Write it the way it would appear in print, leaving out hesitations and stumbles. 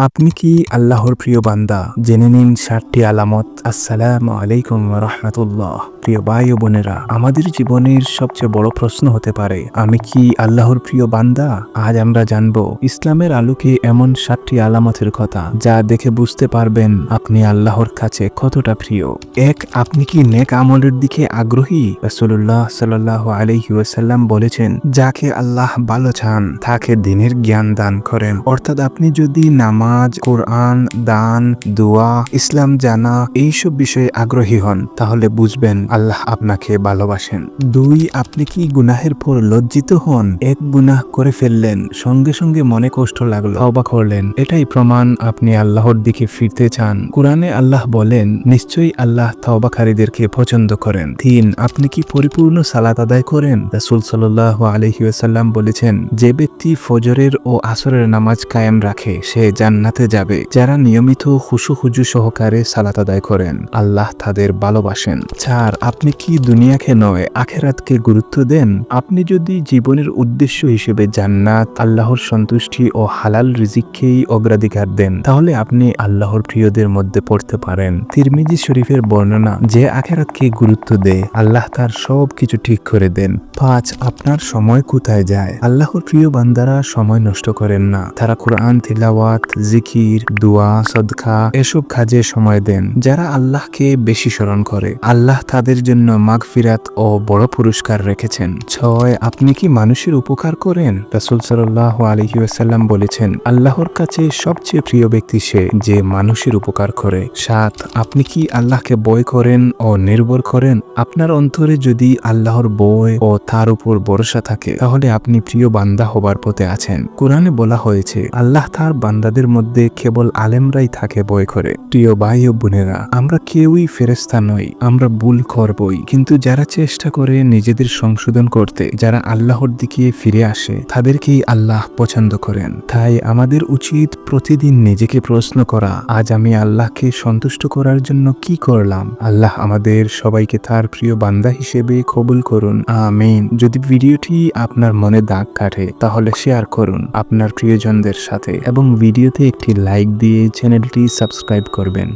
আপনি কি আল্লাহর প্রিয় বান্দা? জেনে নিন 7টি আলামত। আসসালামু আলাইকুম ওয়া রাহমাতুল্লাহ। প্রিয় ভাই ও বোনেরা, আমাদের জীবনের সবচেয়ে বড় প্রশ্ন হতে পারে, আমি কি আল্লাহর প্রিয় বান্দা? আজ আমরা জানব ইসলামের আলোকে এমন 7টি আলামতের কথা, যা দেখে বুঝতে পারবেন আপনি আল্লাহর কাছে কতটা প্রিয়। 1. আপনি কি নেক আমলের দিকে আগ্রহী? রাসূলুল্লাহ সাল্লাল্লাহু আলাইহি ওয়াসাল্লাম বলেছেন, যাকে আল্লাহ ভালো চান তাকে দ্বীনের জ্ঞান দান করেন। অর্থাৎ আপনি যদি নামাজ, কোরআন, দান, দোয়া, ইসলাম জানা এইসব বিষয়ে আগ্রহী হন, তাহলে বুঝবেন আল্লাহ আপনাকে ভালোবাসেন। 2. আপনি কি গুনাহের পর লজ্জিত হন? এক গুনাহ করে ফেললেন, সঙ্গে সঙ্গে মনে কষ্ট লাগলো, তওবা করলেন, এটাই প্রমাণ আপনি আল্লাহর দিকে ফিরতে চান। কোরআনে আল্লাহ বলেন, নিশ্চয়ই আল্লাহ তওবাকারীদেরকে পছন্দ করেন। 3. আপনি কি পরিপূর্ণ সালাত আদায় করেন? রাসূল সাল্লাল্লাহু আলাইহি ওয়াসাল্লাম বলেছেন, যে ব্যক্তি ফজরের ও আসরের নামাজ কায়েম রাখে সে জান্নাতে যাবে। যারা নিয়মিত খুশু সহকারে সালাত আদায় করেন, আল্লাহ তাদের ভালোবাসেন। 4. আপনি কি দুনিয়াকে নয় আখিরাতকে গুরুত্ব দেন? আপনি যদি জীবনের উদ্দেশ্য হিসেবে জান্নাত, আল্লাহর সন্তুষ্টি ও হালাল রিজিককেই অগ্রাধিকার দেন, তাহলে আপনি আল্লাহর প্রিয়দের মধ্যে পড়তে পারেন। তিরমিজি শরীফের বর্ণনা, যে আখিরাতকে গুরুত্ব দেয় আল্লাহ তার সব কিছু ঠিক করে দেন। 5. আপনার সময় কোথায় যায়? আল্লাহর প্রিয় বান্দারা সময় নষ্ট করেন না। তারা কোরআন তিলাওয়াত, জিকির, দোয়া, সদকা এসব কাজে সময় দেন। যারা আল্লাহকে বেশি স্মরণ করে, আল্লাহ তাদের জন্য মাগফিরাত ও বড় পুরস্কার রেখেছেন। 6. আপনি কি মানুষের উপকার করেন? রাসূল সাল্লাল্লাহু আলাইহি ওয়াসাল্লাম বলেছেন, আল্লাহর কাছে সবচেয়ে প্রিয় ব্যক্তি সে যে মানুষের উপকার করে। 7. আপনি কি আল্লাহকে ভয় করেন ও নির্ভর করেন? আপনার অন্তরে যদি আল্লাহর ভয় ও তার উপর ভরসা থাকে, তাহলে আপনি প্রিয় বান্দা হবার পথে আছেন। কোরআনে বলা হয়েছে, আল্লাহ তার বান্দাদের মধ্যে কেবল আলেমরাই থাকে ভয় করে। প্রিয় ভাই ও বোনেরা, আমরা কেউই ফেরেশতা নই, আমরা ভুল করবই, কিন্তু যারা চেষ্টা করে নিজেদের সংশোধন করতে, যারা আল্লাহর দিকে ফিরে আসে, তাদেরকেই আল্লাহ পছন্দ করেন। তাই আমাদের উচিত প্রতিদিন নিজেকে প্রশ্ন করা, আজ আমি আল্লাহকে সন্তুষ্ট করার জন্য কি করলাম? আল্লাহ আমাদের সবাইকে তার প্রিয় বান্দা হিসেবে কবুল করুন, আমিন। যদি ভিডিওটি আপনার মনে দাগ কাটে, তাহলে শেয়ার করুন আপনার প্রিয়জনদের সাথে এবং ভিডিওতে একটি লাইক দিয়ে চ্যানেলটি সাবস্ক্রাইব করবেন।